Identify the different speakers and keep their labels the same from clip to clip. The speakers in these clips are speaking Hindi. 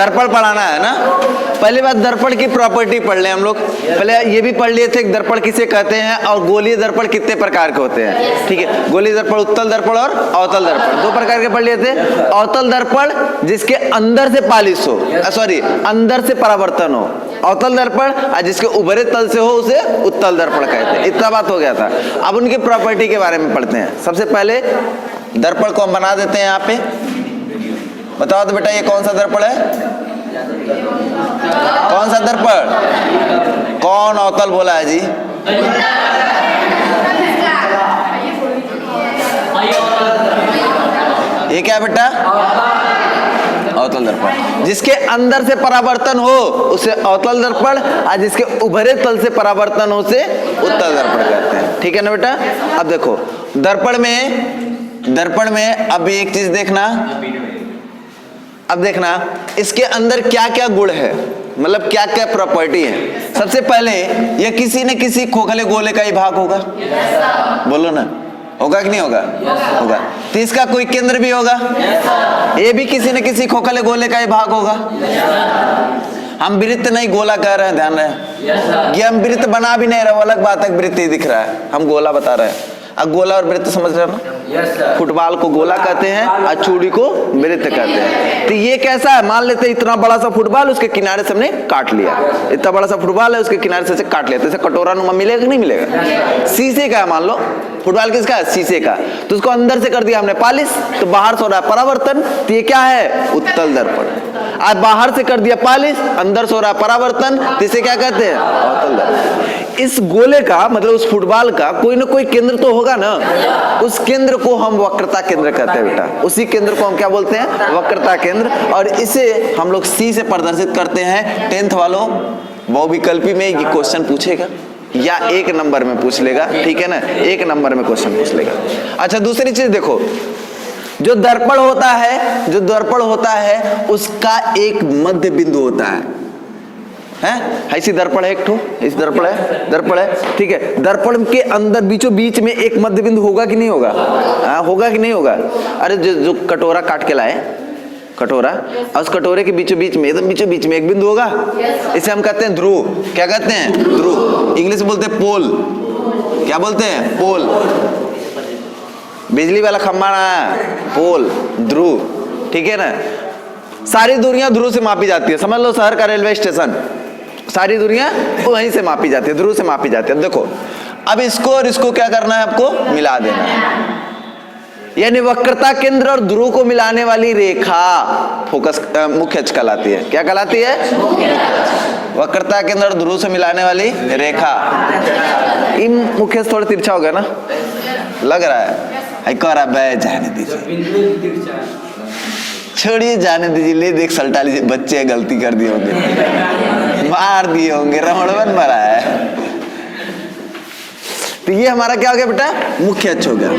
Speaker 1: दर्पण पढ़ाना है ना। पहली बात दर्पण की प्रॉपर्टी पढ़ लें हम लोग। पहले ये भी पढ़ लिए थे दर्पण किसे कहते हैं और गोलीय दर्पण कितने प्रकार के होते हैं। ठीक है, गोलीय दर्पण, उत्तल दर्पण और अवतल दर्पण, दो प्रकार के पढ़ लिए थे। अवतल दर्पण जिसके अंदर से पालिश हो, सॉरी अंदर से परावर्तन हो, अवतल दर्पण, और जिसके उभरे तल से हो उसे उत्तल दर्पण कहते हैं। इतना बात हो गया था। अब उनकी प्रॉपर्टी के बारे में पढ़ते हैं। सबसे पहले दर्पण को हम बना देते हैं यहाँ पे। बताओ तो बेटा ये कौन सा दर्पण है, कौन सा दर्पण, कौन अवतल बोला है जी? ये क्या बेटा, अवतल दर्पण। जिसके अंदर से परावर्तन हो उसे अवतल दर्पण, और जिसके उभरे तल से परावर्तन हो उसे उत्तल दर्पण कहते हैं। ठीक है ना बेटा। अब देखो दर्पण में अब एक चीज देखना, अब देखना इसके अंदर क्या क्या गुण है, मतलब क्या क्या प्रॉपर्टी है। सबसे पहले यह किसी न किसी खोखले गोले का ही भाग होगा। बोलो ना, होगा कि नहीं होगा? होगा। तो इसका कोई केंद्र भी होगा। ये भी किसी न किसी खोखले गोले का ही भाग होगा। हम वृत्त नहीं गोला कह रहे हैं, ध्यान रहे। ये हम वृत्त बना भी नहीं रहे, अलग बात है, वृत्त ही दिख रहा है, हम गोला बता रहे हैं। अब गोला और वृत्त समझ रहे हो ना? फुटबॉल को गोला कहते हैं और चूड़ी को वृत्त कहते हैं। तो ये कैसा है, मान लेते हैं इतना बड़ा सा फुटबॉल, उसके किनारे से हमने काट लिया। इतना बड़ा सा फुटबॉल है, उसके किनारे से काट लिया, तो इसे कटोरा नुमा मिलेगा कि नहीं मिलेगा? शीशे का है मान लो, फुटबॉल किसका है? शीशे का। तो उसको अंदर से कर दिया हमने पालिश, तो बाहर से हो रहा है परावर्तन, तो ये क्या है? उत्तल दर्पण। आज बाहर से कर दिया पालिश, अंदर से हो रहा है परावर्तन, तो इसे क्या कहते हैं? अवतल दर्पण। इस गोले का मतलब उस फुटबॉल का कोई ना कोई केंद्र तो होगा ना, उस केंद्र को हम वक्रता केंद्र कहते हैं बेटा। उसी केंद्र को हम क्या बोलते हैं? वक्रता केंद्र। और इसे हम लोग सी से प्रदर्शित करते हैं। 10th वालों बहुविकल्पी में ये क्वेश्चन पूछेगा या 1 नंबर में पूछ लेगा, ठीक है ना, 1 नंबर में क्वेश्चन पूछ लेगा। अच्छा दूसरी चीज देखो, जो दर्पण होता है उसका एक मध्य बिंदु होता है। ऐसी दर्पण है, एक ठो इस दर्पण है, ठीक है। दर्पण के अंदर बीचों बीच में एक मध्य बिंदु होगा कि नहीं होगा? होगा कि नहीं होगा? अरे जो कटोरा काट के लाए, कटोरा, और उस कटोरे के बीचों बीच में, एकदम बीचों बीच में एक बिंदु होगा। इसे हम कहते हैं ध्रुव। क्या कहते हैं? ध्रुव। इंग्लिश में बोलते हैं पोल। क्या बोलते हैं? पोल। बिजली वाला खंभा ना, पोल, ध्रुव, ठीक है ना। सारी दूरियां ध्रुव से मापी जाती है। समझ लो शहर का रेलवे स्टेशन, सारी दूरियां वहीं से मापी जाती है, ध्रुव से मापी जाती है। देखो अब इसको और इसको क्या करना है, आपको मिला देना है। यानी वक्रता केंद्र और ध्रुव को मिलाने वाली रेखा फोकस मुख्य अक्ष कहलाती है। क्या कहलाती है? वक्रता केंद्र और ध्रुव से मिलाने वाली रेखा। इन मुख्य अक्ष थोड़ा तिरछा हो गया ना, लग रहा है। जाने दीजिए, छोड़िए, जाने दीजिए। ले देख सल्टा लीजिए, बच्चे गलती कर दिए होंगे, मार दिए होंगे, रमणवन मरा है। तो ये हमारा क्या हो गया बेटा? मुख्य अक्ष हो गया।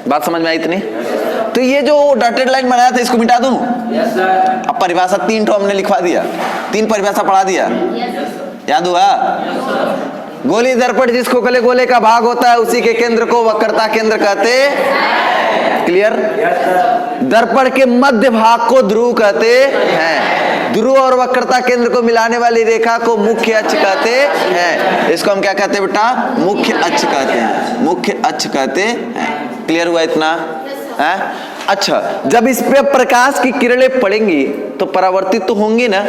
Speaker 1: बात समझ में आई इतनी? तो ये जो डॉटेड लाइन बनाया था इसको मिटा दूं? अब परिभाषा 3 ठो हमने लिखवा दिया, 3 परिभाषा पढ़ा दिया, याद हुआ? गोली दर्पण जिस खोखले गोले का भाग होता है उसी के केंद्र को वक्रता केंद्र कहते हैं। क्लियर? दर्पण के मध्य भाग को ध्रुव कहते हैं। ध्रुव और वक्रता केंद्र को मिलाने वाली रेखा को मुख्य अक्ष कहते हैं। इसको हम क्या कहते हैं बेटा? मुख्य अक्ष कहते हैं। मुख्य अक्ष कहते हैं। क्लियर हुआ इतना? है? अच्छा, जब इस पे प्रकाश की किरणें पड़ेंगी तो परावर्तित तो होंगी ना।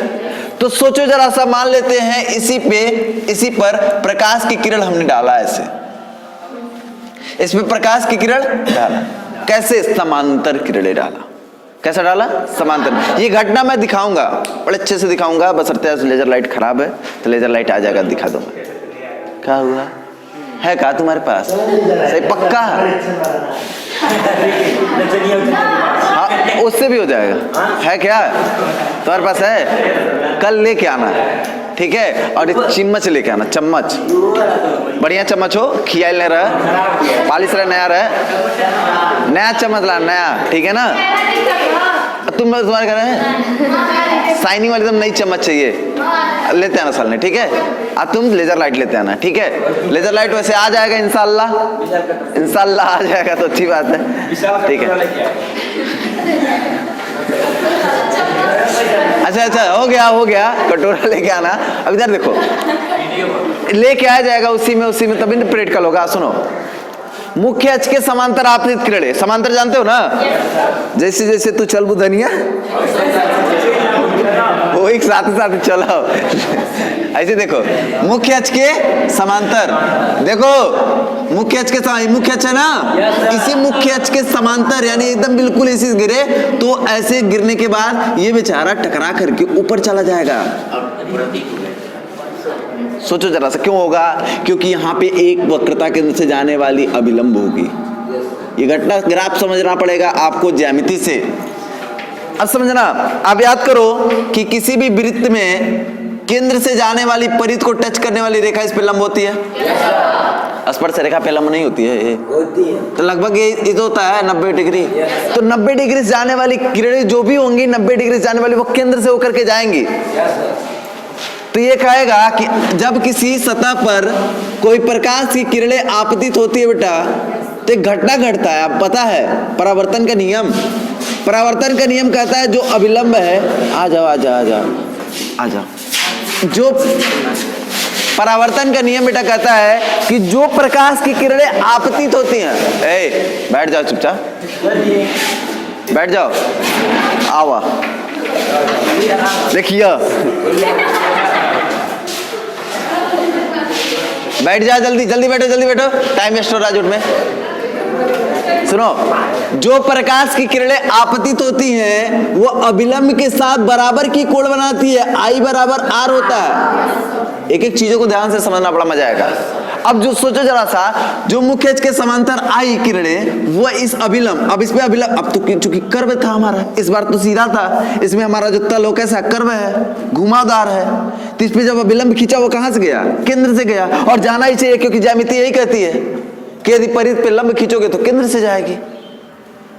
Speaker 1: तो सोचो जरा सा, मान लेते हैं इसी पर प्रकाश की किरण हमने डाला, ऐसे इस पे प्रकाश की किरण डाला। कैसे? समांतर किरणें डाला। कैसा डाला? समांतर। ये घटना मैं दिखाऊंगा, बड़े अच्छे से दिखाऊंगा, बशर्ते लेजर लाइट खराब है तो लेजर लाइट आ जाएगा, दिखा दूंगा। क्या हुआ है? कहा तुम्हारे पास सही पक्का? हाँ, उससे भी हो जाएगा। है क्या तुम्हारे पास? है, कल लेके आना, ठीक है। और एक चम्मच लेके आना, चम्मच, बढ़िया चम्मच हो, खियाल नहीं रहा, पालिश रहा, नया चम्मच ला, नया, ठीक है ना। तुम तुम्हारे घर है शाइनिंग वाली, एकदम नई चम्मच चाहिए, लेते आना साल में, ठीक है। अब तुम लेजर लाइट लेते आना, ठीक है। लेजर लाइट वैसे आ जाएगा इंशाल्लाह, इंशाल्लाह आ जाएगा तो अच्छी बात है, ठीक है। अच्छा अच्छा, हो गया, कटोरा लेके आना। अब इधर देखो, लेके आ जाएगा उसी में तभी ना प्रैक्टिकल होगा। सुनो, मुख्य अक्ष के समांतर आपतित किरणें, समांतर जानते हो ना? जैसे जैसे तू चल बुधनिया वो एक साथ चलो। ऐसे देखो, मुख्य अक्ष के समांतर, देखो मुख्य अक्ष है ना, इसी मुख्य अक्ष के समांतर यानी एकदम बिल्कुल ऐसे गिरे तो ऐसे गिरने के बाद ये बेचारा टकरा करके ऊपर चला जाएगा। सोचो जरा सा, क्यों होगा? क्योंकि यहाँ पे एक वक्रता केंद्र से जाने वाली अभिलंब होगी। ये घटना ग्राफ समझना पड़ेगा आपको ज्यामिति से। अब समझना, आप याद करो कि किसी भी वृत्त में केंद्र से जाने वाली परिध को टच करने वाली रेखा इस पे लंब होती है, स्पर्श रेखा पे लंब नहीं होती है ये होती है। तो लगभग ये तो होता है 90 डिग्री। तो 90 डिग्री से जाने वाली किरणें जो भी होंगी 90 डिग्री से जाने वाली वो केंद्र से होकर के जाएंगी। तो ये कहेगा कि जब किसी सतह पर कोई प्रकाश की किरणें आपतित होती है बेटा, तो एक घटना घटता है। आप पता है परावर्तन का नियम, परावर्तन का नियम कहता है जो अभिलंब है, आ जाओ, जो परावर्तन का नियम बेटा कहता है कि जो प्रकाश की किरणें आपतित होती हैं, बैठ जाओ चुपचाप, बैठ जाओ, आवा देखिए, बैठ जाओ, जल्दी बैठो, टाइम वेस्ट हो रहा है में। सुनो, जो प्रकाश की किरणें आपतित होती हैं वो अभिलंब के साथ बराबर की कोण बनाती है, I बराबर R होता है। एक एक चीजों को ध्यान से समझना, बड़ा मजा आएगा। अब जो सोचो जरा सा, जो मुख्य अक्ष के समांतर आई किरणें वो इस अभिलंब, अब इसमें अभिलंब, अब तो चूंकि कर्व था हमारा, इस बार तो सीधा था, इसमें हमारा जो तल हो कैसा कर्व है, घुमावदार है। तो इस पे जब अभिलंब खींचा वो कहां से गया? केंद्र से गया, और जाना ही चाहिए क्योंकि ज्यामिति यही कहती है कि यदि परिध पे लंब खींचोगे तो केंद्र से जाएगी।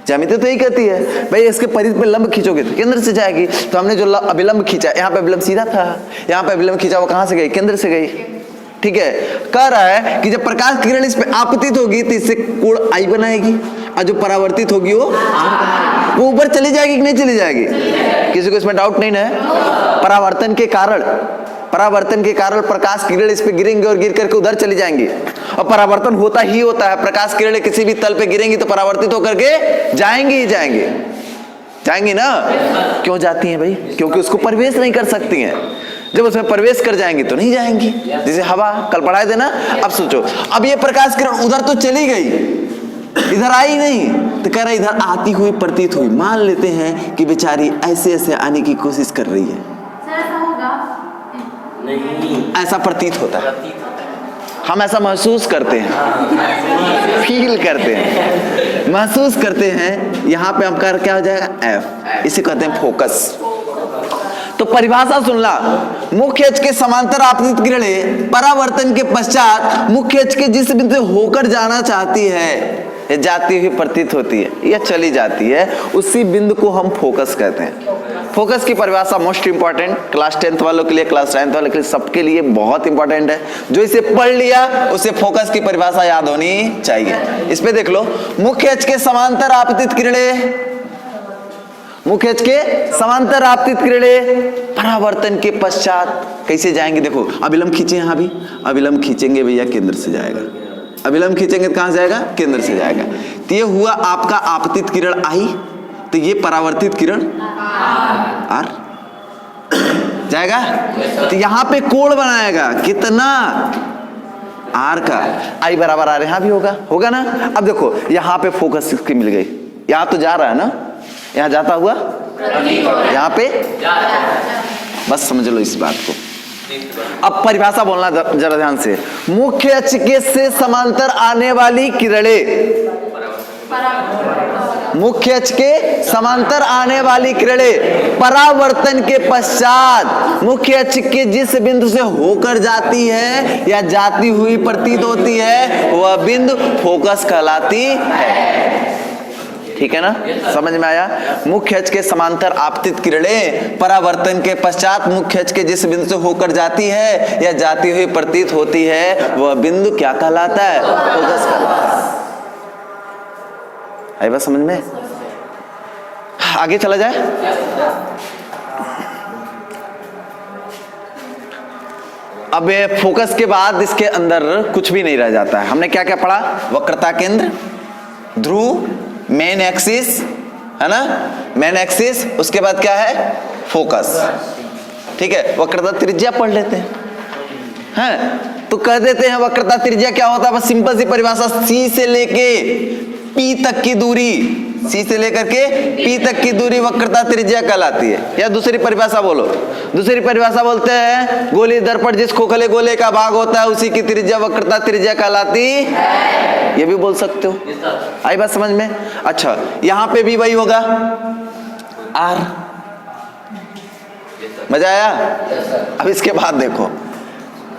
Speaker 1: ज्यामिति तो यही कहती है भाई, इसके परिध पे लंब खींचोगे तो केंद्र से जाएगी। तो हमने जो अभिलंब खींचा, यहाँ पे अभिलंब सीधा था, यहाँ पे अभिलंब खींचा वो कहां से गई? केंद्र से गई। ठीक है, कह रहा है कि जब प्रकाश की किरण इस पे आपतित होगी तो इससे कोण I बनाएगी, और जो परावर्तित होगी वो वो ऊपर चली जाएगी कि नहीं चली जाएगी? किसी को इसमें डाउट नहीं ना है? परावर्तन के कारण प्रकाश किरण इस पे गिरेंगे और गिर करके उधर चली जाएंगी, और परावर्तन होता ही होता है। प्रकाश किरणें किसी भी तल पे गिरेंगी तो परावर्तित होकर के जाएंगी ना। क्यों जाती हैं भाई? क्योंकि उसको प्रवेश नहीं कर सकती हैं। जब उसमें प्रवेश कर जाएंगी तो नहीं जाएंगी, जैसे हवा, कल पढ़ाए थे ना। अब सोचो, अब ये प्रकाश किरण उधर तो चली गई, इधर आई नहीं, तो कह रहा इधर आती हुई प्रतीत हुई। मान लेते हैं कि बेचारी ऐसे आने की कोशिश कर रही है, ऐसा प्रतीत होता है, हम ऐसा महसूस करते हैं, फील करते हैं, महसूस करते हैं। यहाँ पे हम कर क्या हो जाएगा? F, इसे कहते हैं फोकस। तो परिभाषा सुन ला, मुख्य अक्ष के समांतर आपतित किरणें परावर्तन के पश्चात मुख्य अक्ष के जिस बिंदु से होकर जाना चाहती है, ये जाती हुई प्रतीत होती है या चली जाती है, उसी बिंदु को हम फोकस कहते हैं। फोकस की परिभाषा मोस्ट इंपॉर्टेंट, क्लास 10th वालों के लिए, क्लास 9th वालों के लिए, सबके लिए बहुत इंपॉर्टेंट है। जो इसे पढ़ लिया उसे फोकस की परिभाषा याद होनी चाहिए। इस पे देख लो, मुख्य अक्ष के समांतर आपतित किरणें, मुख्य अक्ष के समांतर आपतित किरणें परावर्तन के पश्चात कैसे जाएंगे? देखो, अभिलंब खींचे, यहाँ भी अभिलंब खींचेंगे भैया, केंद्र से जाएगा। अभिलंब खींचेंगे तो कहां से जाएगा? केंद्र से जाएगा। तो ये हुआ आपका आपतित किरण I, तो ये परावर्तित किरण R जाएगा। तो यहाँ पे कोण बनाएगा कितना? R का, I बराबर R, यहाँ भी होगा ना। अब देखो यहाँ पे फोकस इसकी मिल गई, यहाँ तो जा रहा है ना, यहाँ जाता हुआ यहाँ पे, बस समझ लो इस बात को। अब परिभाषा बोलना जरा ध्यान से, मुख्य अक्ष के से समांतर आने वाली किरणें, मुख्य अक्ष के समांतर आने वाली किरणें परावर्तन के पश्चात मुख्य अक्ष के जिस बिंदु से होकर जाती है या जाती हुई प्रतीत होती है वह बिंदु फोकस कहलाती है। ठीक है ना, समझ में आया? मुख्य अक्ष के समांतर आपतित किरणें परावर्तन के पश्चात मुख्य अक्ष के जिस बिंदु से होकर जाती है या जाती हुई प्रतीत होती है वह बिंदु क्या कहलाता है? फोकस कहलाता है। आई बात समझ में? आगे चला जाए। अब ये फोकस के बाद इसके अंदर कुछ भी नहीं रह जाता है। हमने क्या क्या पढ़ा? वक्रता केंद्र, ध्रुव, मेन एक्सिस, है ना, मेन एक्सिस, उसके बाद क्या है? फोकस। ठीक है, वक्रता त्रिज्या पढ़ लेते हैं। तो कह देते हैं वक्रता त्रिज्या क्या होता है? बस सिंपल सी परिभाषा, सी से लेके पी तक की दूरी, सी से लेकर के पी तक की दूरी वक्रता त्रिज्या कहलाती है। या दूसरी परिभाषा बोलो, दूसरी परिभाषा बोलते हैं गोली दर्पण जिस खोखले गोले का भाग होता है उसी की त्रिज्या वक्रता त्रिज्या कहलाती है। ये भी बोल सकते हो। आई बात समझ में? अच्छा, यहां पे भी वही होगा, आर। मजा आया? अब इसके बाद देखो,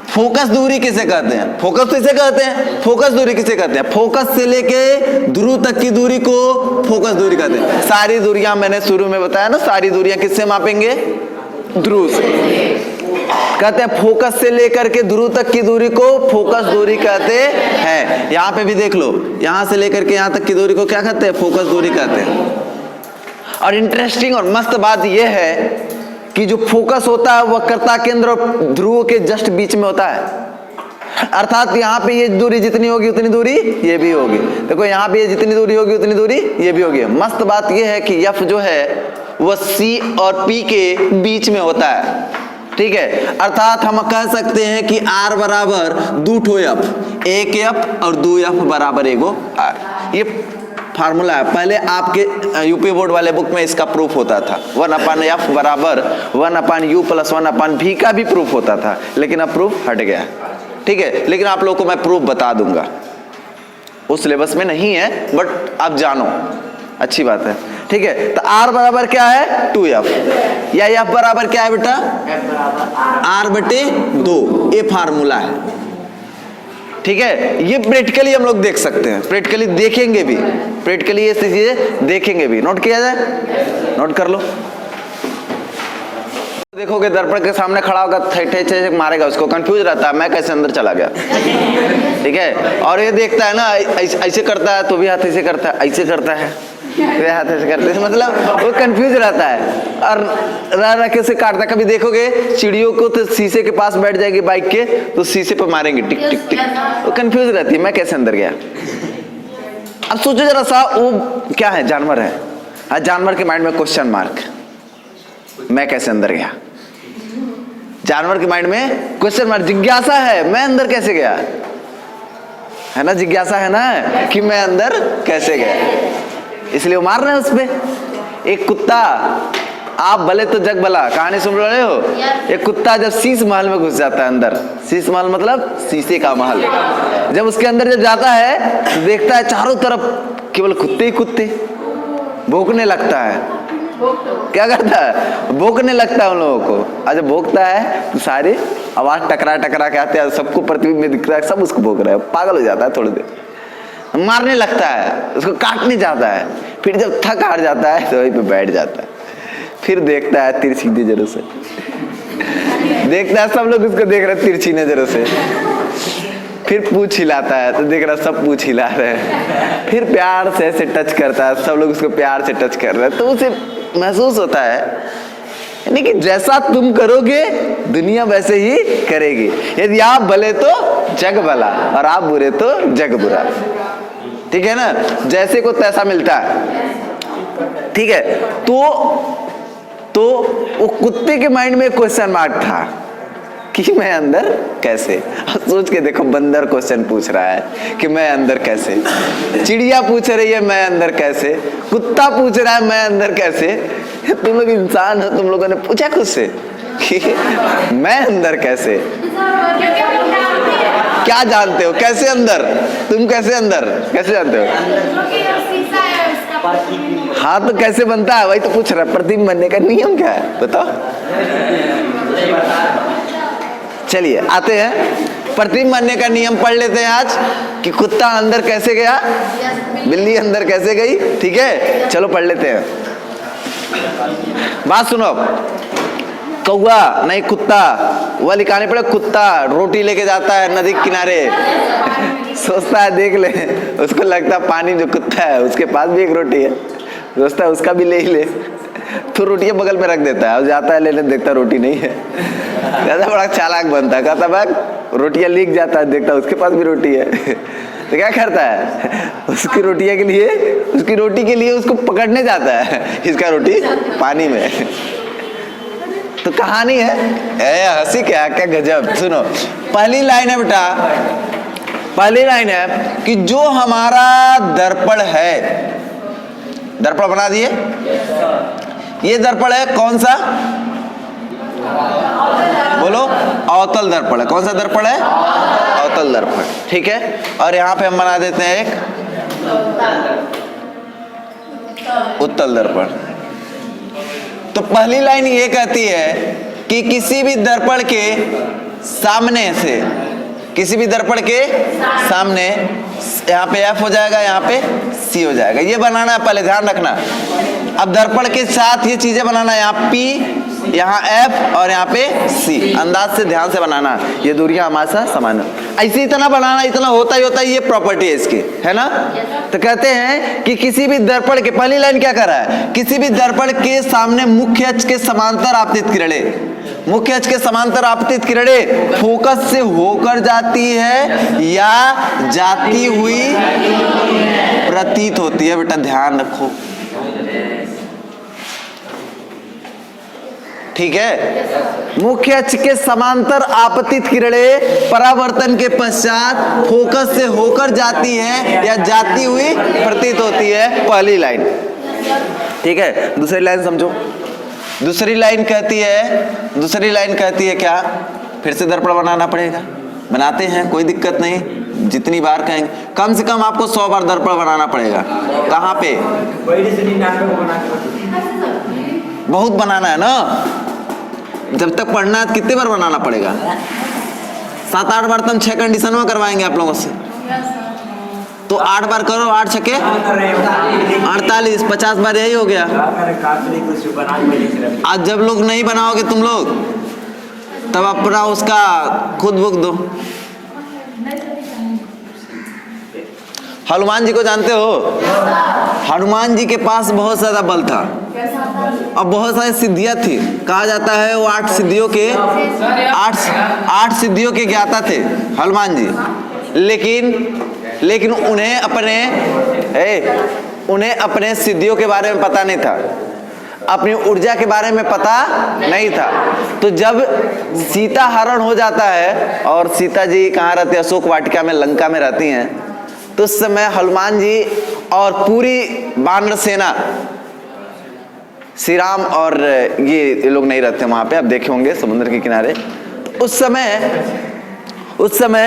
Speaker 1: फोकस दूरी किसे कहते हैं? फोकस किसे कहते हैं? फोकस दूरी किसे कहते हैं? फोकस से लेके ध्रुव तक की दूरी को फोकस दूरी कहते हैं। सारी दूरियां मैंने शुरू में बताया ना, सारी दूरियां किससे मापेंगे? ध्रुव से। कहते हैं फोकस से लेकर के ध्रुव तक की दूरी को फोकस दूरी कहते हैं। यहां पे भी देख लो, यहां से लेकर के यहां तक की दूरी को क्या कहते हैं? फोकस दूरी कहते हैं। और इंटरेस्टिंग और मस्त बात यह है कि जो फोकस होता है वक्रता केंद्र और ध्रुव के जस्ट बीच में होता है। अर्थात यहाँ पे ये दूरी जितनी होगी उतनी दूरी ये भी होगी। देखो यहाँ पे ये जितनी दूरी होगी उतनी दूरी ये भी होगी। मस्त बात ये है कि F जो है वह C और P के बीच में होता है। ठीक है, अर्थात हम कह सकते हैं कि R बराबर 2 F, एक F और 2 F बराबर एगो R। ये फार्मूला है। पहले आपके यूपी बोर्ड वाले बुक में इसका प्रूफ होता था, 1/F बराबर 1/U + 1/V का भी प्रूफ होता था, लेकिन अब प्रूफ हट गया। ठीक है, लेकिन आप लोगों को मैं प्रूफ बता दूंगा। उस सिलेबस में नहीं है, बट आप जानो, अच्छी बात है। ठीक है, तो R बराबर क्या है? 2F। या F बराबर क्या है बेटा? R/2। ये फार्मूला है। ठीक है, ये प्रैक्टिकली हम लोग देख सकते हैं, प्रैक्टिकली देखेंगे भी, प्रैक्टिकली ये चीजें देखेंगे भी। नोट किया जाए? नोट कर लो। देखोगे दर्पण के सामने खड़ा होगा, ठे मारेगा, उसको कंफ्यूज रहता है मैं कैसे अंदर चला गया। ठीक है, और ये देखता है ना, ऐसे करता है तो भी हाथ ऐसे करता है, ऐसे करता है वे हाथ ऐसे करते हैं, मतलब वो कंफ्यूज रहता है और रह के उसे काटता है। कभी देखोगे चिड़ियों को तो शीशे के पास बैठ जाएगी बाइक के, तो शीशे पे मारेंगे टिक टिक टिक, वो कंफ्यूज रहती है मैं कैसे अंदर गया। अब सोचो जरा सा, वो क्या है? जानवर है। आज जानवर के माइंड में क्वेश्चन मार्क, मैं कैसे अंदर गया? जानवर के माइंड में क्वेश्चन मार्क, जिज्ञासा है, मैं अंदर कैसे गया? है ना, जिज्ञासा है ना कि मैं अंदर कैसे गया, इसलिए वो मार रहे हैं उस पे। एक कुत्ता, आप भले तो जग भला, कहानी सुन रहे हो? एक कुत्ता जब शीश महल में घुस जाता है अंदर, शीश महल मतलब शीशे का महल, जब उसके अंदर जब जाता है तो देखता है चारों तरफ केवल कुत्ते ही कुत्ते, भौंकने लगता है। क्या करता है? भौंकने लगता है उन लोगों को। और जब भौंकता है तो सारे आवाज टकरा टकरा के आते हैं, सबको प्रतिबिंब में दिख रहा है, सब उसको भौंक रहा है, पागल हो जाता है। थोड़ी देर मारने लगता है, उसको काटने जाता है, फिर जब थक हार जाता है तो वहीं पे बैठ जाता है, फिर देखता है तिरछी नजरों से, देखता है सब लोग उसको देख रहे तिरछी नजरों से, फिर पूंछ हिलाता है तो देख रहा सब पूंछ हिला रहे हैं, फिर प्यार से ऐसे टच करता है, सब लोग उसको प्यार से टच कर रहे हैं, तो उसे महसूस होता है यानी कि जैसा तुम करोगे दुनिया वैसे ही करेगी। यदि आप भले तो जग भला और आप बुरे तो जग बुरा। ठीक है ना, जैसे को तैसा मिलता है। ठीक है, तो वो कुत्ते के माइंड में क्वेश्चन मार्क था कि मैं अंदर कैसे। सोच के देखो, बंदर क्वेश्चन पूछ रहा है कि मैं अंदर कैसे, चिड़िया पूछ रही है मैं अंदर कैसे, कुत्ता पूछ रहा है मैं अंदर कैसे। तुम लोग इंसान हो, तुम लोगों ने पूछा खुद से कि मैं अंदर कैसे? क्या जानते हो कैसे अंदर? तुम कैसे अंदर कैसे जानते हो? हाँ, तो कैसे बनता है वही तो पूछ रहा है। प्रतिबिंब बनने का नियम क्या है बताओ? चलिए आते हैं, प्रतिबिंब बनने का नियम पढ़ लेते हैं आज कि कुत्ता अंदर कैसे गया, बिल्ली अंदर कैसे गई। ठीक है, चलो पढ़ लेते हैं। बात सुनो, कौआ नहीं कुत्ता, वह लिखाने पड़े। कुत्ता रोटी लेके जाता है नदी के किनारे, सोचता है देख ले, उसको लगता है पानी जो कुत्ता है उसके पास भी एक रोटी है, सोचता है उसका भी ले ही ले। तो रोटियां बगल में रख देता है और जाता है लेने, देखता रोटी नहीं है। ज्यादा बड़ा चालाक बनता है, कहता भाग रोटियां लीक जाता है, देखता उसके पास भी रोटी है। तो क्या करता है, उसकी रोटियां के लिए, उसकी रोटी के लिए उसको पकड़ने जाता है, इसका रोटी पानी में। तो कहानी है, हंसी क्या क्या गजब। सुनो, पहली लाइन है बेटा, पहली लाइन है कि जो हमारा दर्पण है, दर्पण बना दिए, ये दर्पण है कौन सा, बोलो, अवतल दर्पण है। कौन सा दर्पण है, अवतल दर्पण, ठीक है। और यहां पे हम बना देते हैं एक उत्तल दर्पण। तो पहली लाइन ये कहती है कि किसी भी दर्पण के सामने से, किसी भी दर्पण के सामने, यहाँ पे F हो जाएगा, यहाँ पे C हो जाएगा। ये बनाना है, पहले ध्यान रखना। अब दर्पण के साथ ये चीजें बनाना है, यहाँ P, यहाँ F और यहाँ पे C। अंदाज से, ध्यान से बनाना, ये दूरियां हमारे साथ समान है। ऐसे इतना बनाना, इतना होता ही होता है, ये प्रॉपर्टी है इसकी, है ना। तो कहते हैं कि किसी भी दर्पण के, पहली लाइन क्या कर रहा है, किसी भी दर्पण के सामने मुख्य अक्ष के समांतर आपतित किरणें, मुख्य अक्ष के समांतर आपतित किरणें फोकस से होकर जाती है या जाती हुई प्रतीत होती है। बेटा ध्यान रखो, ठीक है। मुख्य अक्ष के समांतर आपतित किरणें परावर्तन के पश्चात फोकस से होकर जाती है या जाती हुई प्रतीत होती है, पहली लाइन, ठीक है। दूसरी लाइन समझो, दूसरी लाइन कहती है, दूसरी लाइन कहती है क्या, फिर से दर्पण बनाना पड़ेगा, बनाते हैं, कोई दिक्कत नहीं, जितनी बार कहेंगे, कम से कम आपको 100 बार दर्पण बनाना पड़ेगा। कहाँ पे, बहुत बनाना है ना, जब तक पढ़ना है कितने बार बनाना पड़ेगा, 7-8 बार। तुम 6 कंडीशन में करवाएंगे आप लोगों से, तो 8 बार करो, 8 छके 48, 50 बार यही हो गया। आज जब लोग नहीं बनाओगे तुम लोग, तब अपना उसका खुद बुक दो। हनुमान जी को जानते हो, हनुमान जी के पास बहुत ज्यादा बल था और बहुत सारी सिद्धियां थी। कहा जाता है वो 8 सिद्धियों के 8 सिद्धियों के ज्ञाता थे हनुमान जी। लेकिन उन्हें अपने सिद्धियों के बारे में पता नहीं था, अपनी ऊर्जा के बारे में पता नहीं था। तो जब सीता हरण हो जाता है और सीता जी कहाँ रहती है, अशोक वाटिका में, लंका में रहती हैं, तो उस समय हनुमान जी और पूरी वानर सेना, श्री राम और ये लोग नहीं रहते वहां पे, आप देखे होंगे समुद्र के किनारे। तो उस समय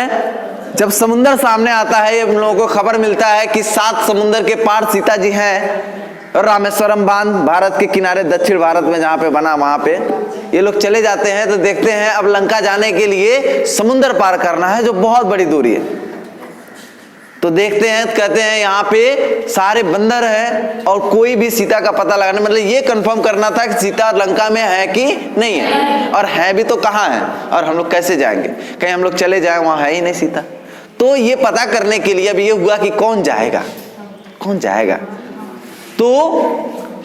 Speaker 1: जब समुद्र सामने आता है, हम लोगों को खबर मिलता है कि 7 समुद्र के पार सीता जी हैं, और रामेश्वरम बांध भारत के किनारे, दक्षिण भारत में जहां पे बना, वहां पे ये लोग चले जाते हैं। तो देखते हैं अब लंका जाने के लिए समुद्र पार करना है, जो बहुत बड़ी दूरी है। तो देखते हैं, कहते हैं यहाँ पे सारे बंदर हैं और कोई भी सीता का पता लगाने, मतलब ये कंफर्म करना था कि सीता लंका में है कि नहीं है, और है भी तो कहाँ है, और हम लोग कैसे जाएंगे, कहीं हम लोग चले जाएं वहां है ही नहीं सीता। तो ये पता करने के लिए अब ये हुआ कि कौन जाएगा, कौन जाएगा। तो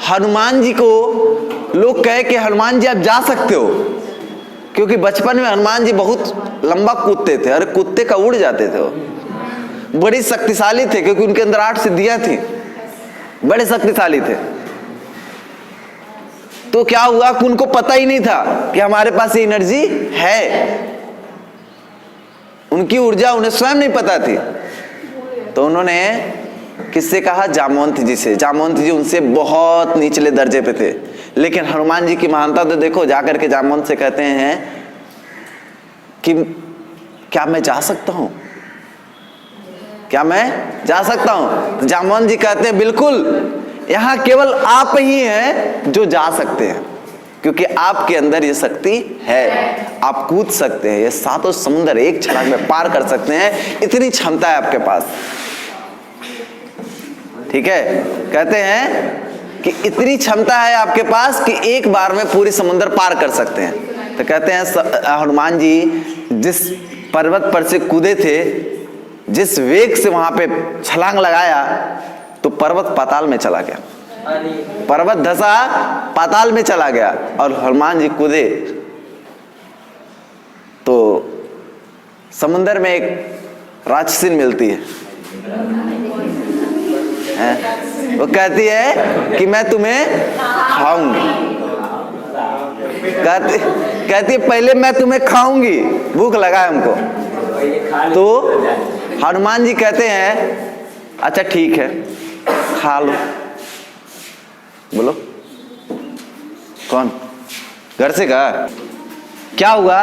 Speaker 1: हनुमान जी को लोग कहे कि हनुमान जी आप जा सकते हो, क्योंकि बचपन में हनुमान जी बहुत लंबा कूदते थे, अरे कुत्ते का उड़ जाते थे, वो बड़ी शक्तिशाली थे, क्योंकि उनके अंदर 8 सिद्धियां थी, बड़े शक्तिशाली थे। तो क्या हुआ कि उनको पता ही नहीं था कि हमारे पास ये एनर्जी है, उनकी ऊर्जा उन्हें स्वयं नहीं पता थी। तो उन्होंने किससे कहा, जामवंत जी से। जामवंत जी उनसे बहुत निचले दर्जे पे थे, लेकिन हनुमान जी की महानता तो देखो, जाकर के जामवंत से कहते हैं कि क्या मैं जा सकता हूं, क्या मैं जा सकता हूं। तो जामवंत जी कहते हैं बिल्कुल, यहां केवल आप ही हैं जो जा सकते हैं, क्योंकि आपके अंदर ये शक्ति है, आप कूद सकते हैं, ये 7 समुद्र एक छलांग में पार कर सकते हैं, इतनी क्षमता है आपके पास। ठीक है, कहते हैं कि इतनी क्षमता है आपके पास कि एक बार में पूरी समुद्र पार कर सकते हैं। तो कहते हैं हनुमान जी जिस पर्वत पर से कूदे थे, जिस वेग से वहां पे छलांग लगाया, तो पर्वत पाताल में चला गया। पर्वत धसा, पाताल में चला गया और हनुमान जी कूदे तो समुद्र में एक राक्षसीन मिलती है, वो कहती है कि मैं तुम्हें खाऊंगी। कहती है पहले मैं तुम्हें खाऊंगी, भूख लगा है हमको। तो हनुमान जी कहते हैं अच्छा ठीक है खा लो। बोलो कौन? घर से कहा? क्या हुआ?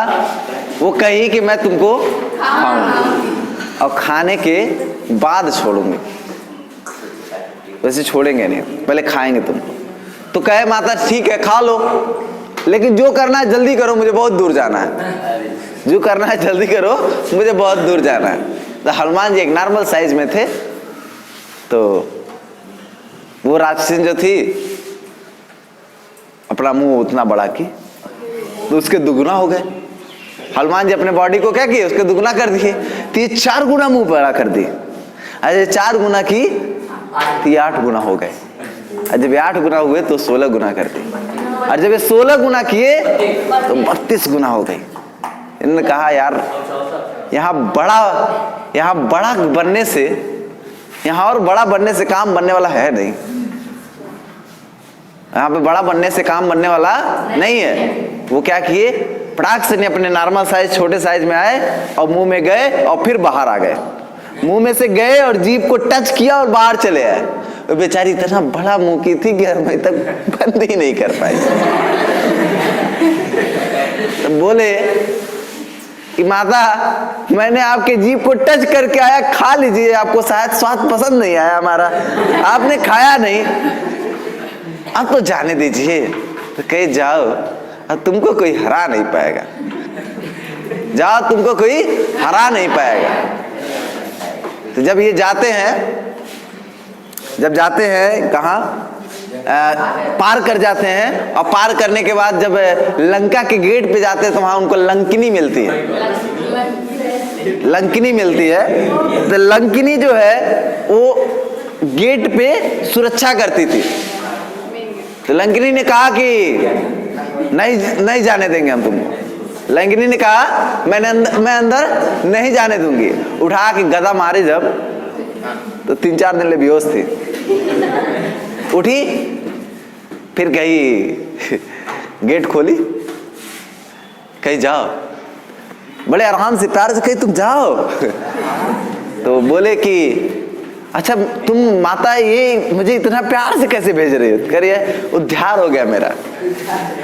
Speaker 1: वो कही कि मैं तुमको खाऊंगी और खाने के बाद छोड़ूंगी, वैसे छोड़ेंगे नहीं, पहले खाएंगे तुमको। तो कहे माता ठीक है खा लो, लेकिन जो करना है जल्दी करो, मुझे बहुत दूर जाना है। जो करना है जल्दी करो, मुझे बहुत दूर जाना है। तो हनुमान जी एक नॉर्मल साइज में थे, तो वो राक्षसी जो थी अपना मुंह उतना बड़ा की तो उसके दुगुना हो गए। हनुमान जी अपने बॉडी को क्या किए? उसके दुगुना कर दिए। तो ये 4 गुना मुंह बड़ा कर दिए। अरे 4 गुना की तो 8 गुना हो गए। और जब 8 गुना हुए तो 16 गुना कर दिए। और जब ये 16 गुना किए तो 32 गुना हो गई। इन्होंने कहा यार यहाँ बड़ा बनने से, यहाँ और बड़ा बनने से काम बनने वाला है नहीं। यहाँ पे बड़ा बनने से काम बनने वाला नहीं है। वो क्या किए? फटाक से नहीं अपने नॉर्मल साइज छोटे साइज में आए और मुंह में गए और फिर बाहर आ गए। मुंह में से गए और जीभ को टच किया और बाहर चले आए। वो बेचारी इतना बड़ा मुंह की थी कि अभी तक बंद ही नहीं कर पाई। तो बोले कि माता मैंने आपके जीभ को टच करके आया, खा लीजिए, आपको शायद स्वाद पसंद नहीं आया हमारा, आपने खाया नहीं, अब तो जाने दीजिए। तो कहे जाओ, अब तुमको कोई हरा नहीं पाएगा, जाओ तुमको कोई हरा नहीं पाएगा। तो जब ये जाते हैं कहाँ? पार कर जाते हैं, और पार करने के बाद जब लंका के गेट पे जाते हैं तो वहां उनको लंकिनी मिलती है। लंकिनी मिलती है। तो लंकिनी जो है वो गेट पे सुरक्षा करती थी। तो लंकिनी ने कहा कि नहीं जाने देंगे हम तुमको। लंकिनी ने कहा मैं अंदर नहीं जाने दूंगी। उठा के गदा मारे जब, तो 3-4 दिन ले बेहोश थी। उठी, फिर कही गेट खोली, कही जाओ, बड़े आराम से प्यार से कही तुम जाओ। तो बोले कि अच्छा तुम माता ये मुझे इतना प्यार से कैसे भेज रही हो? करिए उद्धार हो गया मेरा।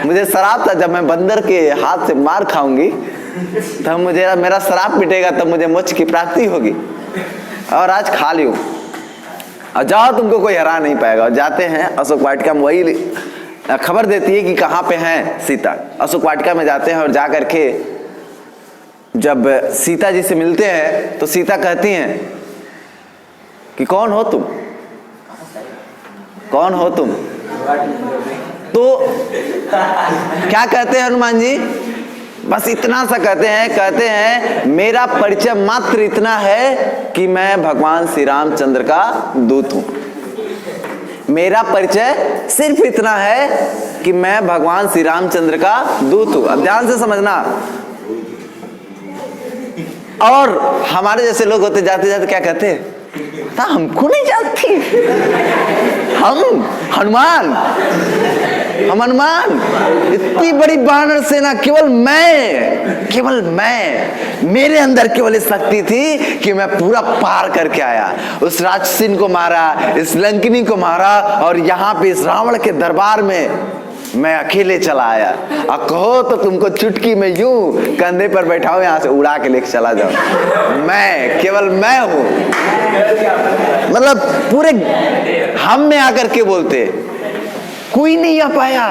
Speaker 1: मुझे श्राप था जब मैं बंदर के हाथ से मार खाऊंगी तब मुझे मेरा श्राप मिटेगा, तब मुझे मोक्ष की प्राप्ति होगी, और आज खा ली हूं। और जाओ तुमको कोई हरा नहीं पाएगा। और जाते हैं अशोक वाटिका में, वही खबर देती है कि कहाँ पे हैं सीता। अशोक वाटिका में जाते हैं और जा करके जब सीता जी से मिलते हैं तो सीता कहती हैं कि कौन हो तुम, कौन हो तुम? तो क्या कहते हैं हनुमान जी? बस इतना सा कहते हैं मेरा परिचय मात्र इतना है कि मैं भगवान श्री रामचंद्र का दूत हूं। मेरा परिचय सिर्फ इतना है कि मैं भगवान श्री रामचंद्र का दूत हूं। अब ध्यान से समझना। और हमारे जैसे लोग होते जाते जाते क्या कहते हैं? हमको नहीं जानती, हम हनुमान, इतनी बड़ी वानर सेना, केवल मैं, मेरे अंदर केवल इस शक्ति थी कि मैं पूरा पार करके आया, उस राक्षसीन को मारा, इस लंकिनी को मारा, और यहाँ पे इस रावण के दरबार में मैं अकेले चला आया। और कहो तो तुमको चुटकी में यूं कंधे पर बैठाओ, यहाँ से उड़ा के लेके चला जाओ। मैं, केवल मैं हूं। मतलब पूरे हम में आकर के बोलते कोई नहीं आ पाया,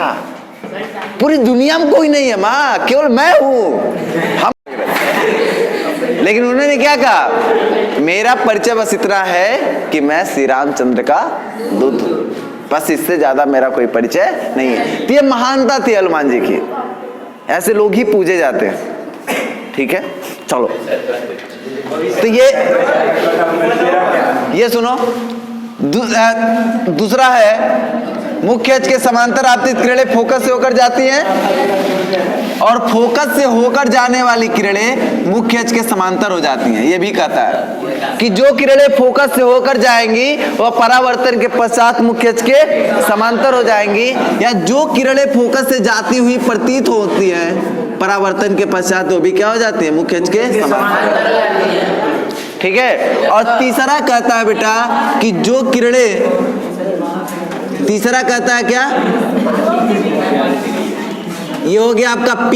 Speaker 1: पूरी दुनिया में कोई नहीं है माँ, केवल मैं हूं। हम, लेकिन उन्होंने क्या कहा? मेरा परिचय बस इतना है कि मैं श्री रामचंद्र का दूत हूं, बस इससे ज्यादा मेरा कोई परिचय नहीं है। तो ये महानता थी हनुमान जी की। ऐसे लोग ही पूजे जाते हैं। ठीक है, चलो। तो ये सुनो, दूसरा है मुख्य अक्ष के समांतर आपतित किरणें फोकस से होकर जाती हैं, और फोकस से होकर जाने वाली किरणें मुख्य अक्ष के समांतर हो जाती हैं। ये भी कहता है कि जो किरणें फोकस से होकर जाएंगी वह परावर्तन के पश्चात मुख्य अक्ष के समांतर हो जाएंगी, या जो किरणें फोकस से जाती हुई प्रतीत होती हैं परावर्तन के पश्चात वो भी क्या हो जाती है, मुख्य अक्ष के समांतर। ठीक है। और तीसरा कहता है बेटा कि जो किरणें, तीसरा कहता है क्या, ये हो गया आपका P,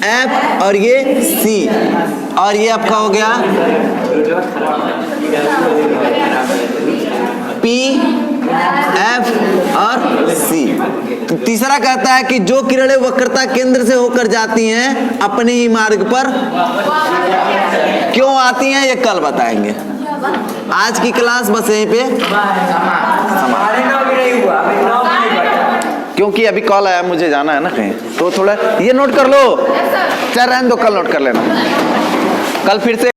Speaker 1: F और ये C, और ये आपका हो गया P, F और C। तो तीसरा कहता है कि जो किरणें वक्रता केंद्र से होकर जाती हैं अपने ही मार्ग पर क्यों आती हैं, ये कल बताएंगे। आज की क्लास बस यहीं पे क्योंकि अभी कॉल आया, मुझे जाना है ना कहीं, तो थोड़ा ये नोट कर लो। चल रहने दो, कल नोट कर लेना, कल फिर से